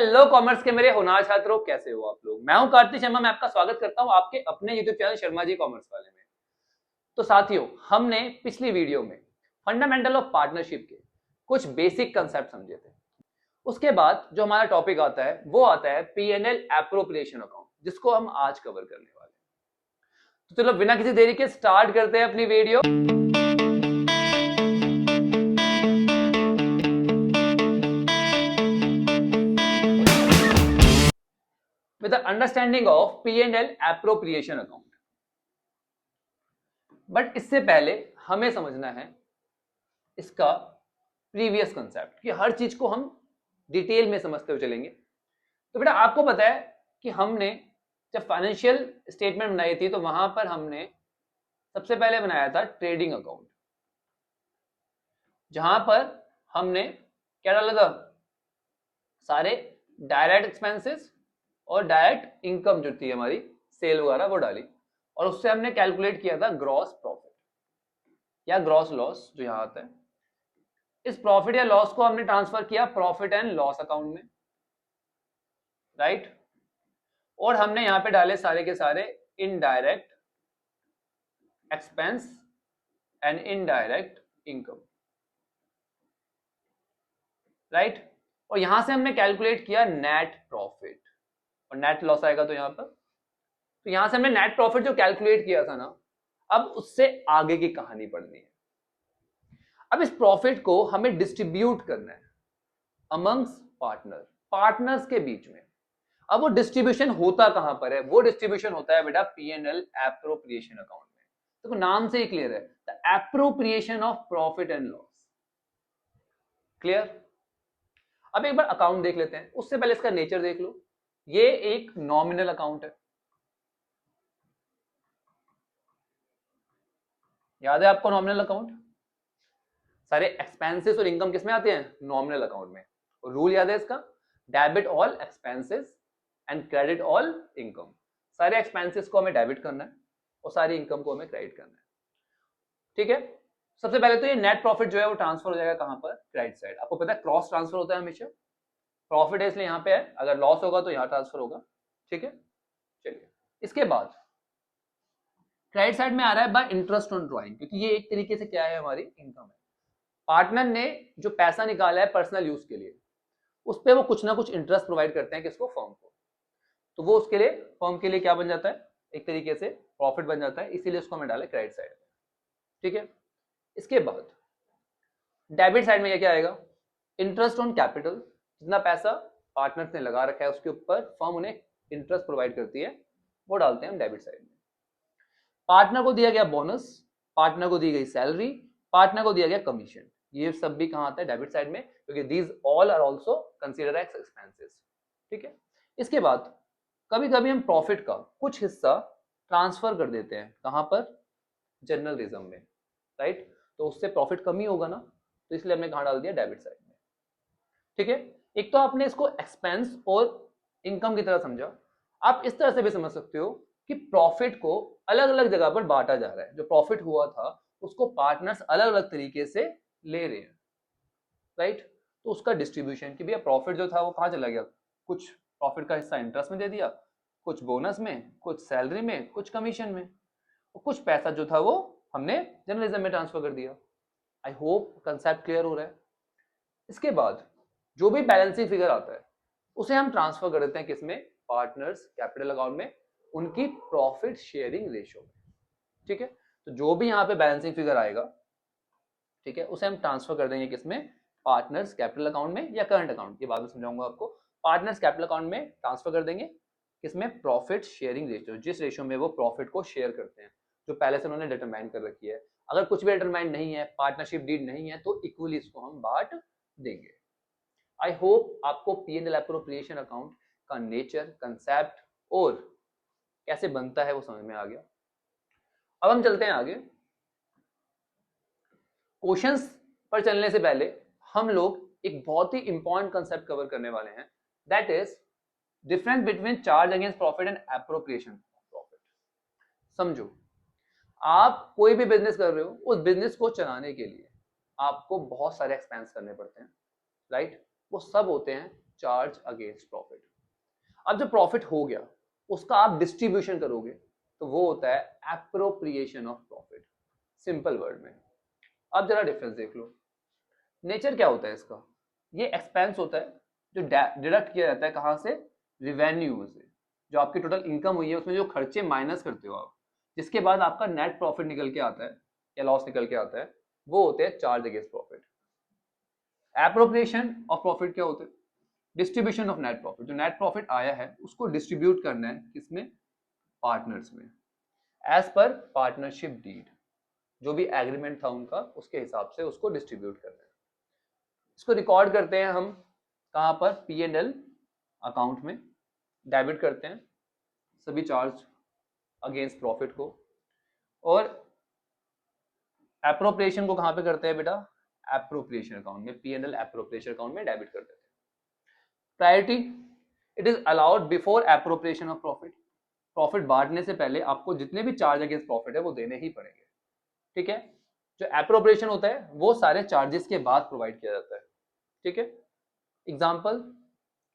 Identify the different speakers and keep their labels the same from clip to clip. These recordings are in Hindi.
Speaker 1: हेलो कॉमर्स के मेरे होनहार छात्रों, कैसे हो आप लोग। मैं हूं कार्तिक शर्मा। मैं आपका स्वागत करता हूं आपके अपने YouTube channel Sharma ji commerce वाले में। तो साथियों, हमने पिछली वीडियो में फंडामेंटल ऑफ पार्टनरशिप के कुछ बेसिक कंसेप्ट समझे थे। उसके बाद जो हमारा टॉपिक आता है वो आता है पीएनएल एप्रोप्रिएशन अकाउंट, जिसको हम आज कवर करने वाले हैं। तो चलो बिना किसी देरी के स्टार्ट करते हैं अपनी video. with the understanding of P&L appropriation account। But इससे पहले हमें समझना है इसका प्रीवियस कंसेप्ट, कि हर चीज को हम डिटेल में समझते हुए चलेंगे। तो बेटा आपको पता है कि हमने जब फाइनेंशियल स्टेटमेंट बनाई थी तो वहां पर हमने सबसे पहले बनाया था ट्रेडिंग अकाउंट, जहां पर हमने क्या डाला था, सारे डायरेक्ट एक्सपेंसेस और डायरेक्ट इनकम जो थी हमारी सेल वगैरह वो डाली, और उससे हमने कैलकुलेट किया था ग्रॉस प्रॉफिट या ग्रॉस लॉस जो यहां आता है। इस प्रॉफिट या लॉस को हमने ट्रांसफर किया प्रॉफिट एंड लॉस अकाउंट में, राइट। और हमने यहां पे डाले सारे के सारे indirect expense and indirect income, right. और यहां से हमने कैलकुलेट किया नेट प्रॉफिट और नेट लॉस आएगा तो यहां पर। तो यहां से हमने नेट प्रॉफिट जो कैलकुलेट किया था ना, अब उससे आगे की कहानी पढ़नी है। अब इस प्रॉफिट को हमें डिस्ट्रीब्यूट करना है अमंग्स पार्टनर्स के बीच में। अब वो डिस्ट्रीब्यूशन होता कहां पर है, वो डिस्ट्रीब्यूशन होता है बेटा पीएनएल एप्रोप्रिएशन अकाउंट में। तो नाम से ही क्लियर है, the appropriation of profit and loss. Clear. अब एक बार अकाउंट देख लेते हैं, उससे पहले इसका नेचर देख लो। ये एक नॉमिनल अकाउंट है, याद है आपको नॉमिनल अकाउंट। सारे एक्सपेंसेस और इनकम किसमें आते हैं, नॉमिनल अकाउंट में। और रूल याद है इसका, debit all expenses and credit all income. सारे एक्सपेंसेस को हमें डेबिट करना है और सारी इनकम को हमें क्रेडिट करना है, ठीक है। सबसे पहले तो ये नेट प्रॉफिट जो है वो ट्रांसफर हो जाएगा कहां पर, क्रेडिट साइड। आपको पता है क्रॉस ट्रांसफर होता है हमेशा। प्रॉफिट है इसलिए यहां पे है, अगर लॉस होगा तो यहां ट्रांसफर होगा, ठीक है। चलिए, इसके बाद क्रेडिट साइड में आ रहा है बाय इंटरेस्ट ऑन ड्रॉइंग, क्योंकि ये एक तरीके से क्या है, हमारी इनकम है। पार्टनर ने जो पैसा निकाला है पर्सनल यूज के लिए, उस पर वो कुछ ना कुछ इंटरेस्ट प्रोवाइड करते हैं किसको, फर्म को। तो वो उसके लिए, फर्म के लिए क्या बन जाता है, एक तरीके से प्रॉफिट बन जाता है, इसीलिए उसको हमें डाले क्रेडिट साइड में, ठीक है। इसके बाद डेबिट साइड में क्या आएगा, इंटरेस्ट ऑन कैपिटल। जितना पैसा पार्टनर्स ने लगा रखा है उसके ऊपर फर्म उन्हें इंटरेस्ट प्रोवाइड करती है, वो डालते हैं हम डेबिट साइड में। पार्टनर को दिया गया बोनस, पार्टनर को दी गई सैलरी, पार्टनर को दिया गया कमीशन, ये सब भी कहां आता है, डेबिट साइड में, क्योंकि these all are also consider as expenses, ठीक है। इसके बाद कभी कभी हम प्रॉफिट का कुछ हिस्सा ट्रांसफर कर देते हैं कहां पर, जनरल रिजर्व में, राइट। तो उससे प्रॉफिट कम ही होगा ना, तो इसलिए हमने कहां डाल दिया, डेबिट साइड में, ठीक है। एक तो आपने इसको एक्सपेंस और इनकम की तरह समझा। आप इस तरह से भी समझ सकते हो कि प्रॉफिट को अलग अलग जगह पर बांटा जा रहा है। जो प्रॉफिट हुआ था उसको पार्टनर्स अलग अलग तरीके से ले रहे हैं, राइट। तो उसका डिस्ट्रीब्यूशन कि भैया प्रॉफिट जो था वो कहां चला गया, कुछ प्रॉफिट का हिस्सा इंटरेस्ट में दे दिया, कुछ बोनस में, कुछ सैलरी में, कुछ कमीशन में, और कुछ पैसा जो था वो हमने जर्नलिज्म में ट्रांसफर कर दिया। आई होप कंसेप्ट क्लियर हो रहा है। इसके बाद जो भी बैलेंसिंग फिगर आता है उसे हम ट्रांसफर कर देते हैं किसमें, पार्टनर्स कैपिटल अकाउंट में, उनकी प्रॉफिट शेयरिंग रेशियो में, ठीक है। तो जो भी यहाँ पे बैलेंसिंग फिगर आएगा, ठीक है, उसे हम ट्रांसफर कर देंगे किसमें, पार्टनर्स कैपिटल अकाउंट में या करंट अकाउंट, ये बाद में समझाऊंगा आपको। पार्टनर्स कैपिटल अकाउंट में ट्रांसफर कर देंगे किसमें, प्रॉफिट शेयरिंग रेशियो, जिस रेशियो में वो प्रॉफिट को शेयर करते हैं, जो पहले से उन्होंने डिटरमाइन कर रखी है। अगर कुछ भी डिटरमाइन नहीं है, पार्टनरशिप डीड नहीं है, तो इक्वली इसको हम बांट देंगे। आई होप आपको पीएनएल एप्रोप्रिएशन अकाउंट का नेचर, कंसेप्ट और कैसे बनता है वो समझ में आ गया। अब हम चलते हैं आगे। क्वेश्चंस पर चलने से पहले हम लोग एक बहुत ही इंपॉर्टेंट कंसेप्ट कवर करने वाले हैं, that is difference between charge against profit and appropriation of profit. समझो, आप कोई भी बिजनेस कर रहे हो, उस बिजनेस को चलाने के लिए आपको बहुत सारे एक्सपेंस करने पड़ते हैं, राइट। वो सब होते हैं चार्ज अगेंस्ट प्रॉफिट। अब जब प्रॉफिट हो गया उसका आप डिस्ट्रीब्यूशन करोगे तो वो होता है appropriation of profit, simple word में। अब जरा डिफरेंस देख लो, नेचर क्या होता है इसका, ये एक्सपेंस होता है जो डिडक्ट किया जाता है कहाँ से, रिवेन्यू में से, जो आपकी टोटल इनकम हुई है उसमें जो खर्चे माइनस करते हो आप, जिसके बाद आपका नेट प्रॉफिट निकल के आता है या लॉस निकल के आता है, वो होते हैं charge against profit. Appropriation of profit क्या होते हैं, डिस्ट्रीब्यूशन ऑफ नेट प्रॉफिट, जो नेट प्रॉफिट आया है उसको डिस्ट्रीब्यूट करना है किसमें, पार्टनर्स में, एज पर पार्टनरशिप डीड, जो भी एग्रीमेंट था उनका उसके हिसाब से उसको डिस्ट्रीब्यूट करना है। इसको रिकॉर्ड करते हैं हम कहाँ पर, P&L अकाउंट में डेबिट करते हैं सभी चार्ज अगेंस्ट प्रॉफिट को, और एप्रोप्रिएशन को कहाँ पे करते हैं बेटा, एप्रोप्रिएशन अकाउंट में, P&L एप्रोप्रिएशन अकाउंट में डेबिट कर देते हैं। Priority, it is allowed before appropriation of profit, profit बांटने से पहले आपको जितने भी चार्ज अगेंस्ट प्रॉफिट है वो देने ही पड़ेंगे, ठीक है। जो एप्रोप्रिएशन होता है वो सारे चार्जेस के बाद प्रोवाइड किया जाता है, ठीक है। एग्जांपल,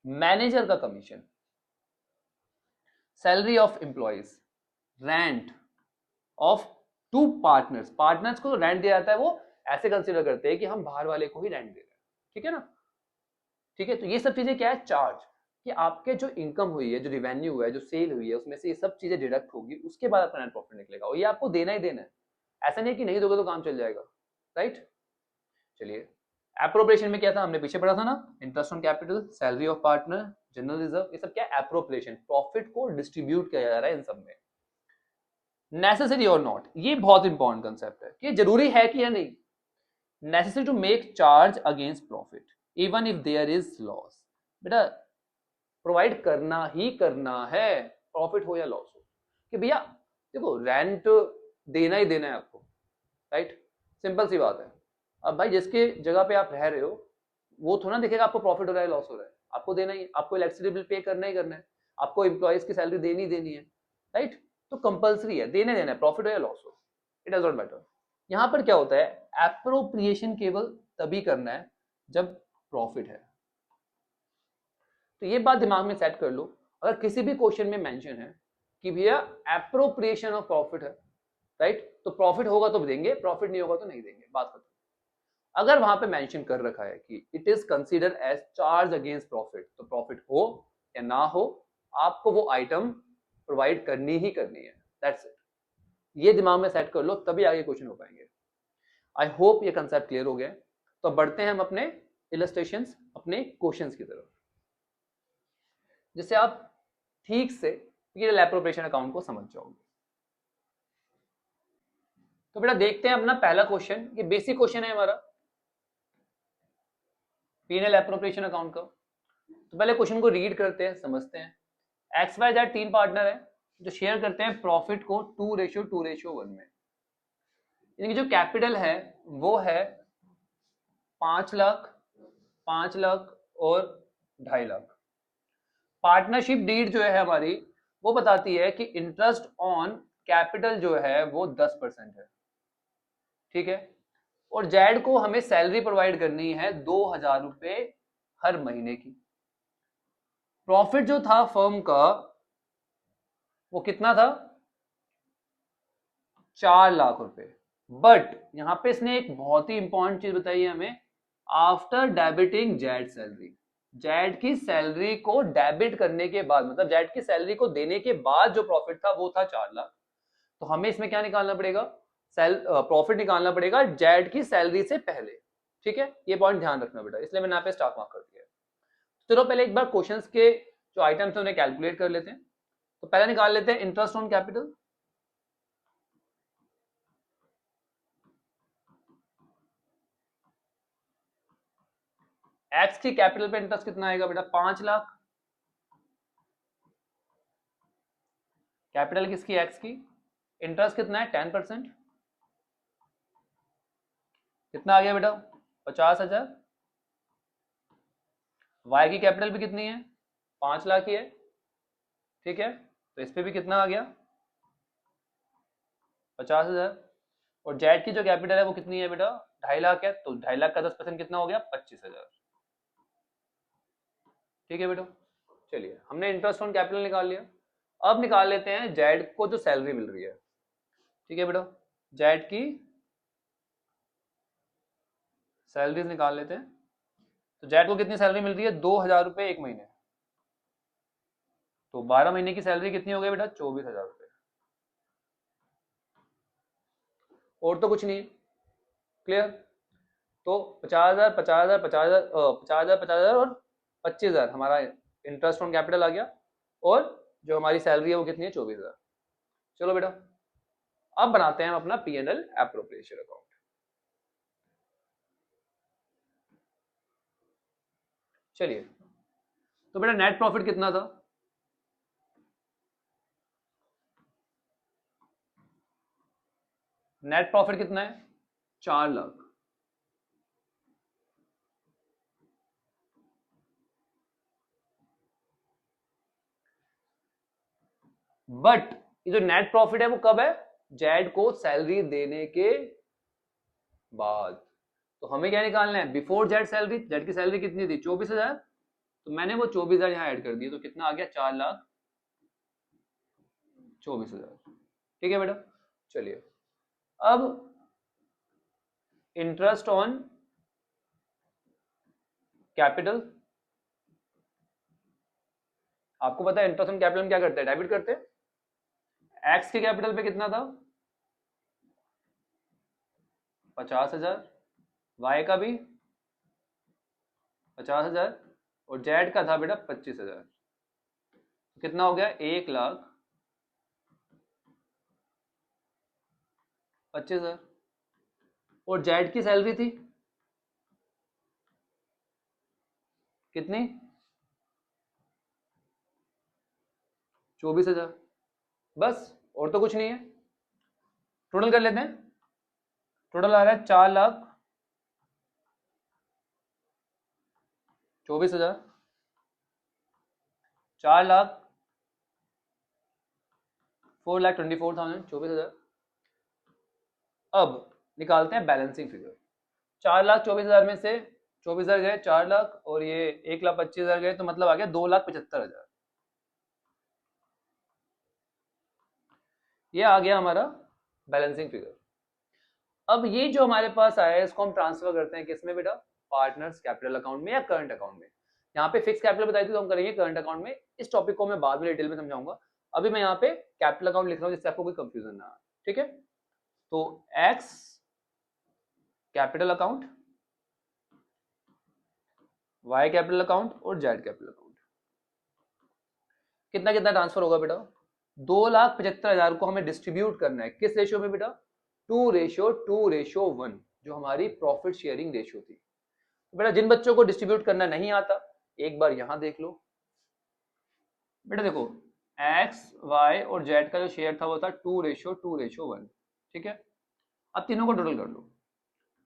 Speaker 1: मैनेजर का commission, salary of employees, rent of two partners, partners को रेंट दिया जाता है वो ऐसे कंसीडर करते हैं कि हम बाहर वाले को ही रेंट दे रहे हैं, ठीक है ना, ठीक है। तो ये सब चीजें क्या है, चार्ज, कि आपके जो इनकम हुई है, जो रिवेन्यू है, जो सेल हुई है, उसमें से ये सब चीजें डिडक्ट होगी, उसके बाद आपका नेट प्रॉफिट निकलेगा, और ये आपको देना ही देना है, ऐसा नहीं कि नहीं दोगे तो काम चल जाएगा, राइट। चलिए, एप्रोप्रिएशन में क्या था, हमने पीछे पढ़ा था ना, interest on capital, salary of partner, general reserve, ये सब क्या एप्रोप्रिएशन, प्रॉफिट को डिस्ट्रीब्यूट किया जा रहा है इन सब में। नेसेसरी और नॉट, ये बहुत इंपॉर्टेंट कंसेप्ट है कि जरूरी है कि या नहीं, necessary to make charge against profit even if there is loss, बेटा प्रोवाइड करना ही करना है, प्रॉफिट हो या लॉस हो, कि भैया देखो रेंट देना ही देना है आपको, राइट, सिंपल सी बात है। अब भाई जिसके जगह पे आप रह रहे हो वो थोड़ा देखेगा आपको प्रॉफिट हो रहा है लॉस हो रहा है, आपको देना ही, आपको इलेक्ट्रिसिटी बिल पे करना ही करना है, आपको एम्प्लॉइज की सैलरी देनी देनी है, राइट, तो कंपलसरी है, देने देना है, प्रॉफिट हो या लॉस हो, इट डज नॉट मैटर। यहाँ पर क्या होता है, एप्रोप्रिएशन केवल तभी करना है जब प्रॉफिट है। तो ये बात दिमाग में सेट कर लो, अगर किसी भी क्वेश्चन में मेंशन है कि भैया एप्रोप्रिएशन ऑफ प्रॉफिट है, राइट, तो प्रॉफिट होगा तो देंगे, प्रॉफिट नहीं होगा तो नहीं देंगे, बात खत्म। अगर वहां पे मेंशन कर रखा है कि it is consider as charge against profit, तो प्रॉफिट हो या ना हो आपको वो आइटम प्रोवाइड करनी ही करनी है, दैट्स इट। ये दिमाग में सेट कर लो, तभी आगे क्वेश्चन हो पाएंगे। आई होप ये कंसेप्ट क्लियर हो गया। तो बढ़ते हैं हम अपने इलस्ट्रेशंस, अपने क्वेश्चंस की तरफ, जिससे आप ठीक से P&L एप्रोप्रिएशन अकाउंट को समझ जाओगे। तो बेटा देखते हैं अपना पहला क्वेश्चन, ये बेसिक क्वेश्चन है हमारा P&L एप्रोप्रिएशन अकाउंट का। तो पहले क्वेश्चन को रीड करते हैं, समझते हैं। XYZ 3 पार्टनर है जो शेयर करते हैं प्रॉफिट को 2:1 में। इनकी जो कैपिटल है वो है 5 लाख, 5 लाख और 2.5 लाख। पार्टनरशिप डीड जो है हमारी वो बताती है कि इंटरेस्ट ऑन कैपिटल जो है वो 10% है, ठीक है। और जेड को हमें सैलरी प्रोवाइड करनी है 2,000 रुपए हर महीने की। प्रॉफिट जो था फर्म का वो कितना था, 4 लाख रुपए। बट यहां पे इसने एक बहुत ही इंपॉर्टेंट चीज बताई है हमें, after debiting Z salary, Z की सैलरी को डेबिट करने के बाद, मतलब जेड की सैलरी को देने के बाद जो प्रॉफिट था वो था 4 लाख। तो हमें इसमें क्या निकालना पड़ेगा, प्रॉफिट निकालना पड़ेगा जेड की सैलरी से पहले, ठीक है। ये पॉइंट ध्यान रखना बेटा, इसलिए मैंने यहाँ पे स्टार मार्क कर दिया। चलो पहले एक बार क्वेश्चंस के जो आइटम्स है उन्हें कैलकुलेट कर लेते हैं। तो पहले निकाल लेते हैं इंटरेस्ट ऑन कैपिटल। एक्स की कैपिटल पे इंटरेस्ट कितना आएगा बेटा, 5 लाख। कैपिटल किसकी, एक्स की, इंटरेस्ट कितना है 10%, कितना आ गया बेटा 50,000। वाई की कैपिटल भी कितनी है, 5 लाख ही है, ठीक है। तो इस पे भी कितना आ गया 50,000। और जेड की जो कैपिटल है वो कितनी है बेटा 2.5 लाख है, तो 2.5 लाख का 10% कितना हो गया 25,000। ठीक है बेटा, चलिए हमने इंटरेस्ट ऑन कैपिटल निकाल लिया। अब निकाल लेते हैं जेड को जो सैलरी मिल रही है। ठीक है बेटा, जेड की सैलरीज निकाल लेते हैं। तो जेड को कितनी सैलरी मिल रही है? 2000 रुपये एक महीने। तो 12 महीने की सैलरी कितनी हो गई बेटा? 24,000 रुपये। और तो कुछ नहीं है, क्लियर। तो 50,000 50,000 50,000 50,000 50,000 और 25,000 हमारा इंटरेस्ट ऑन कैपिटल आ गया, और जो हमारी सैलरी है वो कितनी है? 24,000। चलो बेटा, अब बनाते हैं हम अपना P&L एप्रोप्रिएशन अकाउंट। चलिए, तो बेटा नेट प्रॉफिट कितना था? नेट प्रॉफिट कितना है? 4 लाख। बट ये जो नेट प्रॉफिट है वो कब है? जेड को सैलरी देने के बाद। तो हमें क्या निकालना है? Before Z salary. जेड की सैलरी कितनी थी? 24,000। तो मैंने वो 24,000 यहाँ ऐड कर दिए, तो कितना आ गया? 4,24,000। ठीक है बेटा, चलिए अब इंटरेस्ट ऑन कैपिटल। आपको पता है इंटरेस्ट ऑन कैपिटल में क्या करते हैं? डेबिट करते हैं। एक्स के कैपिटल पे कितना था? 50,000। वाई का भी 50,000 और जेड का था बेटा 25,000। कितना हो गया? 1,25,000। और जेड की सैलरी थी कितनी? 24,000। बस, और तो कुछ नहीं है। टोटल कर लेते हैं। टोटल आ रहा है 4,24,000। 4,24,000 24,000। अब निकालते हैं बैलेंसिंग फिगर। 4,24,000 में से 24,000 गए, 4 लाख, और ये 1,25,000 गए, तो मतलब आ गया 2,75,000। ये आ गया हमारा बैलेंसिंग फिगर। अब ये जो हमारे पास आया है इसको हम ट्रांसफर करते हैं किसमें बेटा? पार्टनर्स कैपिटल अकाउंट में या करंट अकाउंट में। यहाँ पे फिक्स कैपिटल बताई थी तो हम करेंगे करंट अकाउंट में। इस टॉपिक को मैं बाद में डिटेल में समझाऊंगा। अभी मैं यहाँ पे कैपिटल अकाउंट लिख रहा हूँ जिससे आपको कोई कंफ्यूजन ना आए। ठीक है, तो X capital account, Y capital account और जेड कैपिटल अकाउंट। कितना कितना ट्रांसफर होगा बेटा? 2,75,000 को हमें डिस्ट्रीब्यूट करना है किस रेशियो में बेटा? 2:1, जो हमारी प्रॉफिट शेयरिंग रेशियो थी। तो बेटा जिन बच्चों को डिस्ट्रीब्यूट करना नहीं आता एक बार यहां देख लो। बेटा देखो, एक्स वाई और जेड का जो शेयर था वो था 2:1। ठीक है, अब तीनों को टोटल कर लो।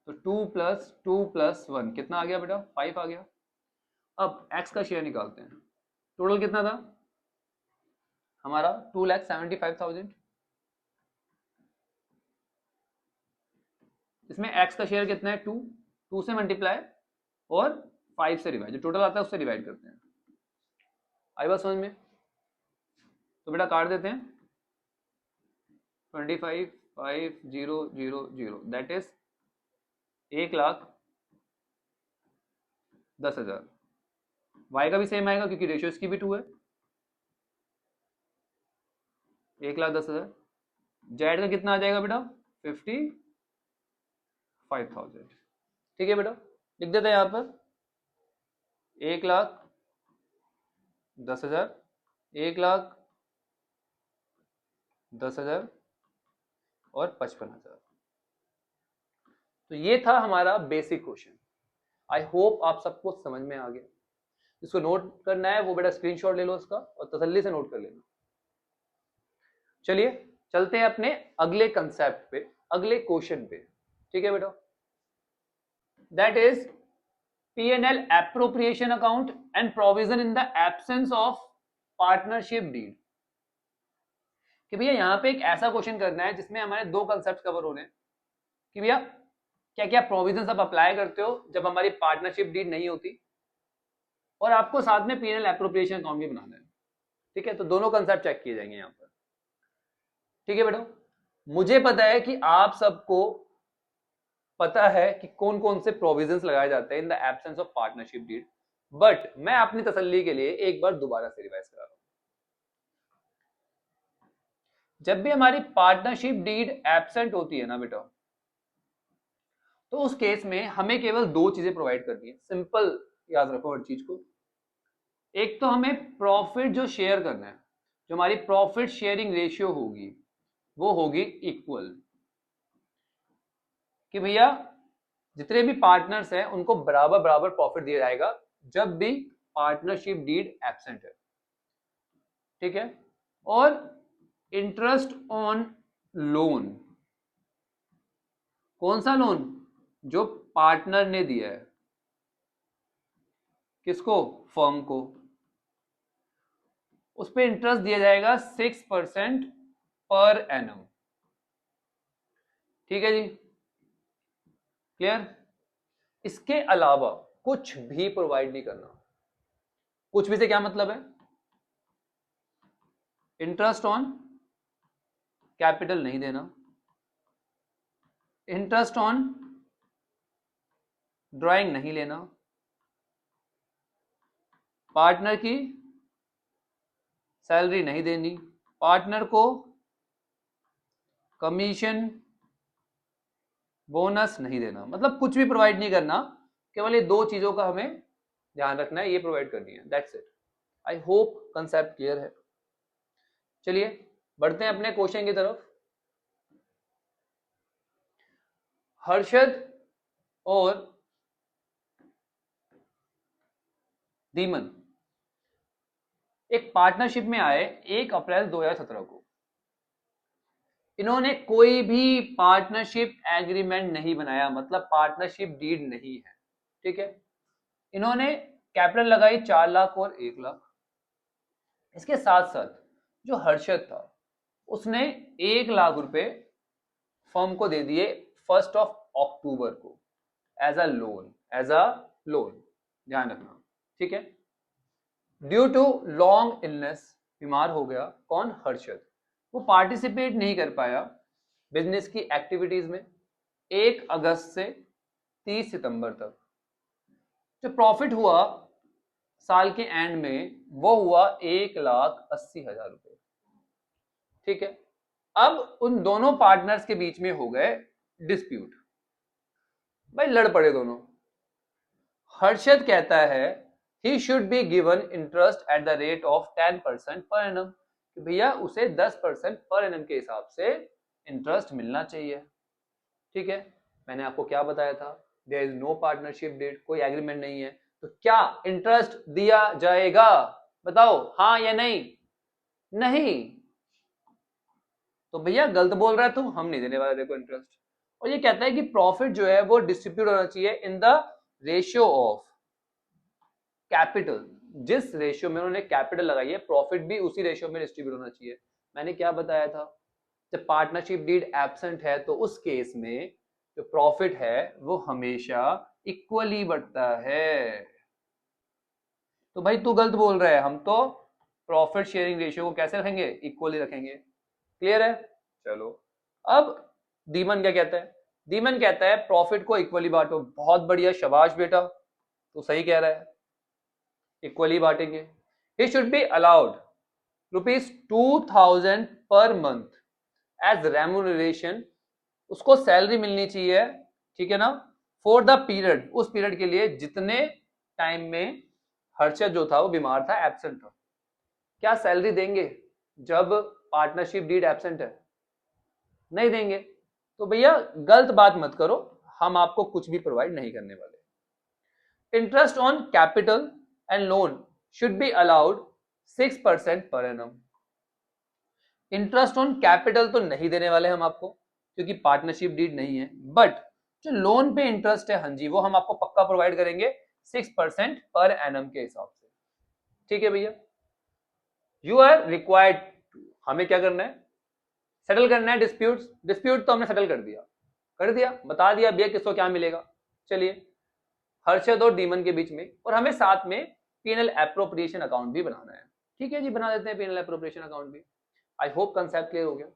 Speaker 1: तो 2+2+1 कितना आ गया बेटा? 5 आ गया। अब एक्स का शेयर निकालते हैं। टोटल कितना था हमारा? 2,75,000। इसमें एक्स का शेयर कितना है? 2 से मल्टीप्लाई और 5 से डिवाइड, जो टोटल आता है उससे डिवाइड करते हैं। आई बात समझ में? तो बेटा काट देते हैं। 25,5,0,0,0 दैट इज 1,10,000। वाई का भी सेम आएगा क्योंकि रेशियो इसकी भी 2 है। 1,10,000। जेड का कितना आ जाएगा बेटा? 55,000। ठीक है बेटा, लिख देते हैं यहाँ पर 1,10,000, 1,10,000 और 55,000। तो ये था हमारा बेसिक क्वेश्चन। आई होप आप सबको समझ में आ गया। जिसको नोट करना है वो बेटा स्क्रीनशॉट ले लो उसका और तसल्ली से नोट कर लेना। चलिए चलते हैं अपने अगले कंसेप्ट पे, अगले क्वेश्चन पे। ठीक है बेटा, that is P&L appropriation account and provision in the absence of partnership deed। कि भैया यहाँ पे एक ऐसा क्वेश्चन करना है जिसमें हमारे दो कंसेप्ट कवर हो रहे हैं कि भैया क्या क्या प्रोविजन आप अप्लाई करते हो जब हमारी पार्टनरशिप डीड नहीं होती। और आपको साथ में P&L एप्रोप्रिएशन अकाउंट भी बनाना है, ठीक है। तो दोनों कंसेप्ट चेक किए जाएंगे यहाँ पर, ठीक है बेटा। मुझे पता है कि आप सबको पता है कि कौन कौन से प्रोविजंस लगाए जाते हैं in the absence of partnership deed, but मैं अपनी तसल्ली के लिए एक बार दोबारा से रिवाइज करा रहा हूं। जब भी हमारी पार्टनरशिप डीड एब्सेंट होती है ना बेटा, तो उस केस में हमें केवल दो चीजें प्रोवाइड करनी है, सिंपल याद रखो हर चीज को। एक तो हमें प्रॉफिट जो शेयर करना है, जो हमारी प्रॉफिट शेयरिंग रेशियो होगी वो होगी इक्वल, कि भैया जितने भी पार्टनर्स हैं उनको बराबर बराबर प्रॉफिट दिया जाएगा जब भी पार्टनरशिप डीड एब्सेंट है, ठीक है। और इंटरेस्ट ऑन लोन, कौन सा लोन? जो पार्टनर ने दिया है, किसको? फर्म को। उस पर इंटरेस्ट दिया जाएगा 6% पर एनम, ठीक है जी, क्लियर। इसके अलावा कुछ भी प्रोवाइड नहीं करना। कुछ भी से क्या मतलब है? इंटरेस्ट ऑन कैपिटल नहीं देना, इंटरेस्ट ऑन ड्राइंग नहीं लेना, पार्टनर की सैलरी नहीं देनी, पार्टनर को कमीशन बोनस नहीं देना, मतलब कुछ भी प्रोवाइड नहीं करना। केवल ये दो चीजों का हमें ध्यान रखना है, ये प्रोवाइड करनी है, that's it. I hope concept clear है। चलिए बढ़ते हैं अपने क्वेश्चन की तरफ। हर्षद और दीमन एक पार्टनरशिप में आए 1 अप्रैल 2017 को। इन्होंने कोई भी पार्टनरशिप एग्रीमेंट नहीं बनाया, मतलब पार्टनरशिप डीड नहीं है, ठीक है। इन्होंने कैपिटल लगाई 4 लाख और 1 लाख। इसके साथ साथ जो हर्षद था उसने 1 लाख रुपए फर्म को दे दिए 1 अक्टूबर को एज अ लोन, ध्यान रखना, ठीक है। ड्यू टू लॉन्ग इलनेस, बीमार हो गया कौन? हर्षद। वो पार्टिसिपेट नहीं कर पाया बिजनेस की एक्टिविटीज में 1 अगस्त से 30 सितंबर तक। जो प्रॉफिट हुआ साल के एंड में वो हुआ 1,80,000 रुपए, ठीक है। अब उन दोनों पार्टनर्स के बीच में हो गए डिस्प्यूट, भाई लड़ पड़े दोनों। हर्षद कहता है he should be given interest at the rate of 10% per annum, कि भैया उसे 10% पर एनम के हिसाब से इंटरेस्ट मिलना चाहिए, ठीक है। मैंने आपको क्या बताया था? There is no partnership deed, कोई एग्रीमेंट नहीं है, तो क्या इंटरेस्ट दिया जाएगा? बताओ हाँ या नहीं? नहीं। तो भैया गलत बोल रहा है तू, हम नहीं देने वाले देखो इंटरेस्ट। और ये कहता है कि प्रॉफिट जो है वो डिस्ट्रीब्यूट होना चाहिए in the ratio of capital. जिस रेशियो में उन्होंने कैपिटल लगाई है, प्रॉफिट भी उसी रेशियो में डिस्ट्रीब्यूट होना चाहिए। मैंने क्या बताया था? जब पार्टनरशिप डीड एब्सेंट है तो उस केस में जो प्रॉफिट है वो हमेशा इक्वली बढ़ता है। तो भाई तू गलत बोल रहा है, हम तो प्रॉफिट शेयरिंग रेशियो को कैसे रखेंगे? इक्वली रखेंगे, क्लियर है। चलो अब दीमन क्या कहता है? दीमन कहता है प्रॉफिट को इक्वली बांटो। बहुत बढ़िया, शाबाश बेटा, तू सही कह रहा है, इक्वली बांटेंगे। ही शुड बी अलाउड ₹2000 पर मंथ एज रेम्यूनरेशन, उसको सैलरी मिलनी चाहिए, ठीक है ना, फॉर द पीरियड, उस पीरियड के लिए जितने टाइम में हर्षद जो था वो बीमार था, एब्सेंट था। क्या सैलरी देंगे जब पार्टनरशिप डीड एब्सेंट है? नहीं देंगे। तो भैया गलत बात मत करो, हम आपको कुछ भी प्रोवाइड नहीं करने वाले। Interest on capital and loan should be allowed 6% per annum. Interest on capital तो नहीं देने वाले हम आपको, क्योंकि पार्टनरशिप डीड नहीं है, बट जो लोन पे इंटरेस्ट है, हाँ जी, वो हम आपको पक्का प्रोवाइड करेंगे 6% पर एनम के हिसाब से, ठीक है भैया। यू आर रिक्वायर्ड, हमें क्या करना है? सेटल करना है डिस्प्यूट्स। डिस्प्यूट तो हमने सेटल कर दिया, बता दिया भैया किसको क्या मिलेगा। चलिए हर्षद और डीमन के बीच में, और हमें साथ में P&L एप्रोप्रिएशन अकाउंट भी बनाना है। ठीक है जी, बना देते हैं P&L एप्रोप्रिएशन अकाउंट भी। आई होप कंसेप्ट क्लियर हो गया।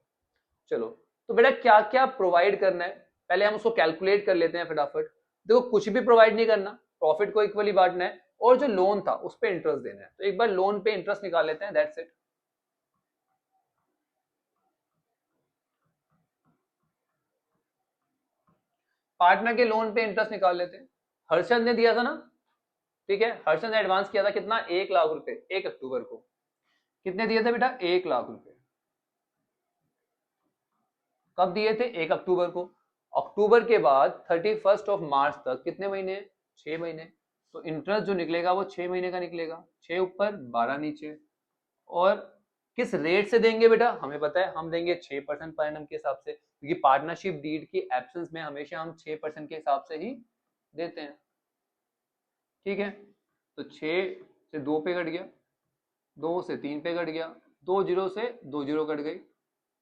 Speaker 1: चलो, तो बेटा क्या क्या प्रोवाइड करना है पहले हम उसको कैलकुलेट कर लेते हैं फटाफट। देखो, कुछ भी प्रोवाइड नहीं करना, प्रॉफिट को इक्वली बांटना है और जो लोन था उस पर इंटरेस्ट देना है। तो एक बार लोन पे इंटरेस्ट निकाल लेते हैं, दैट्स इट। पार्टनर के लोन पे इंटरेस्ट निकाल लेते हैं। हर्षद ने दिया था ना, ठीक है, हर्षद ने एडवांस किया था कितना, 1 लाख रुपए 1 अक्टूबर को। कितने दिए थे बेटा, 1 लाख रुपए। कब दिए थे, 1 अक्टूबर को। अक्टूबर के बाद 31 मार्च तक कितने महीने, 6 महीने। तो इंटरेस्ट जो निकलेगा वो 6 महीने का निकलेगा, 6 ऊपर 12 नीचे। और किस रेट से देंगे बेटा, हमें पता है, हम देंगे 6% पर एनम के हिसाब से, क्योंकि पार्टनरशिप डीड की एब्सेंस में हमेशा हम 6% के हिसाब से ही देते हैं। ठीक है, तो 6 से 2 पे कट गया, 2 से 3 पे कट गया, 2 जीरो से 2 जीरो कट गई,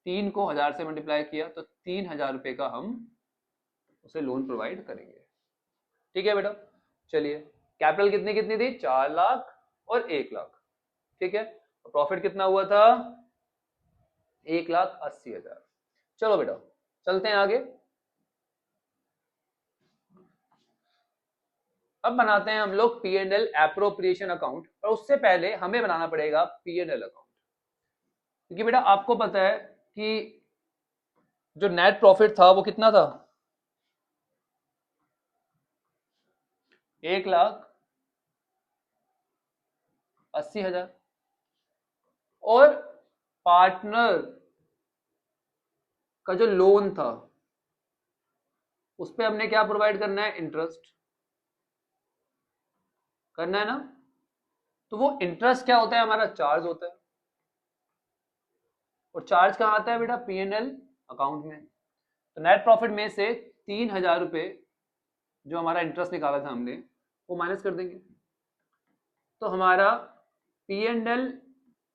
Speaker 1: 3 को 1000 से मल्टीप्लाई किया तो 3000 रुपए का हम उसे लोन प्रोवाइड करेंगे। ठीक है बेटा, चलिए, कैपिटल कितनी कितनी थी, 4 लाख और 1 लाख। ठीक है, प्रॉफिट कितना हुआ था, 1,80,000। चलो बेटा, चलते हैं आगे। अब बनाते हैं हम लोग P&L एप्रोप्रिएशन अकाउंट, और उससे पहले हमें बनाना पड़ेगा P&L अकाउंट, क्योंकि बेटा आपको पता है कि जो नेट प्रॉफिट था वो कितना था, 1,80,000। और पार्टनर का जो लोन था उस पे हमने क्या प्रोवाइड करना है, इंटरेस्ट करना है ना। तो वो इंटरेस्ट क्या होता है, हमारा चार्ज होता है। और चार्ज कहाँ आता है बेटा, P&L अकाउंट में। तो नेट प्रॉफिट में से 3,000 रुपए जो हमारा इंटरेस्ट निकाला था हमने वो माइनस कर देंगे। तो हमारा P&L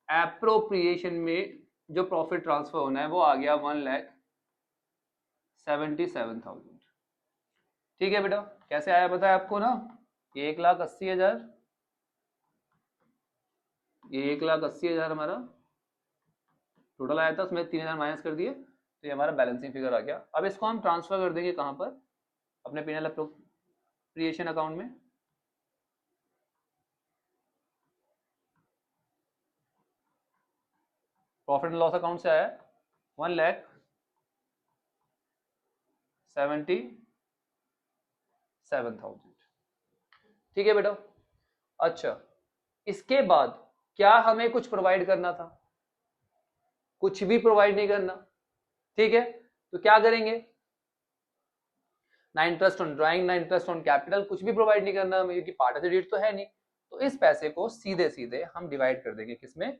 Speaker 1: एप्रोप्रिएशन में जो प्रॉफिट ट्रांसफर होना है वो आ गया 1,77,000। ठीक है बेटा, कैसे आया पता है आपको ना, 1,80,000, ये 1,80,000 हमारा टोटल आया था, उसमें 3,000 माइनस कर दिए तो ये हमारा बैलेंसिंग फिगर आ गया। अब इसको हम ट्रांसफर कर देंगे कहां पर, अपने P&L एप्रोप्रिएशन अकाउंट में। प्रॉफिट एंड लॉस अकाउंट से आया 1,77,000। ठीक है बेटा, अच्छा, इसके बाद क्या हमें कुछ प्रोवाइड करना था, कुछ भी प्रोवाइड नहीं करना। ठीक है, तो क्या करेंगे, ना इंटरेस्ट ऑन ड्राइंग, ना इंटरेस्ट ऑन कैपिटल, कुछ भी प्रोवाइड नहीं करना हमें, क्योंकि पार्टनर डेट तो है नहीं। तो इस पैसे को सीधे सीधे हम डिवाइड कर देंगे किसमें,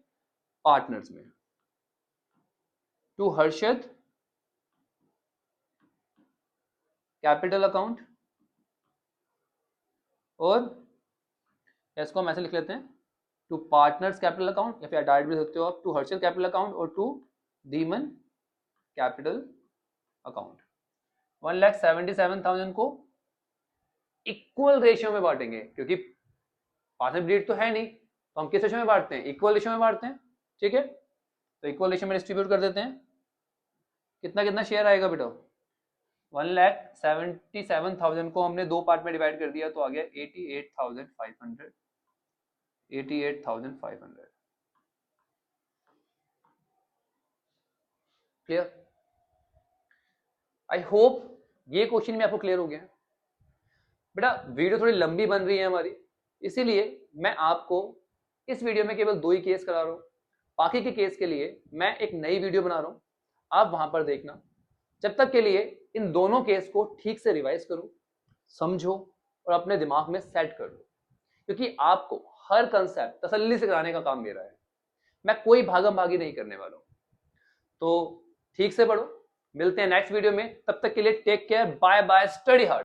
Speaker 1: पार्टनर्स में। टू हर्षद कैपिटल अकाउंट, और इसको हम ऐसे लिख लेते हैं, टू पार्टनर्स कैपिटल अकाउंट, या फिर डायरेक्ट भी सकते हो आप, टू हर्षद कैपिटल अकाउंट और टू धीमन कैपिटल अकाउंट। 1,77,000 को इक्वल रेशियो में बांटेंगे, क्योंकि पार्टनर डेट तो है नहीं, तो हम किस रेशियो में बांटते हैं, इक्वल रेशियो में बांटते हैं। ठीक है, तो इक्वल रेशियो में डिस्ट्रीब्यूट कर देते हैं। कितना कितना शेयर आएगा बेटा, 1,77,000 को हमने 2 पार्ट में डिवाइड कर दिया तो आ गया 88,500। 88,500 क्लियर। आई होप ये क्वेश्चन में आपको क्लियर हो गया। बेटा वीडियो थोड़ी लंबी बन रही है हमारी, इसीलिए मैं आपको इस वीडियो में केवल 2 ही केस करा रहा हूं। बाकी के केस के लिए मैं एक नई वीडियो बना रहा हूं, आप वहां पर देखना। जब तक के लिए इन दोनों केस को ठीक से रिवाइज करो, समझो और अपने दिमाग में सेट कर लो, क्योंकि आपको हर कंसेप्ट तसल्ली से कराने का काम मेरा है। मैं कोई भागम भागी नहीं करने वाला हूं। तो ठीक से पढ़ो, मिलते हैं नेक्स्ट वीडियो में। तब तक के लिए take care, bye bye, study hard.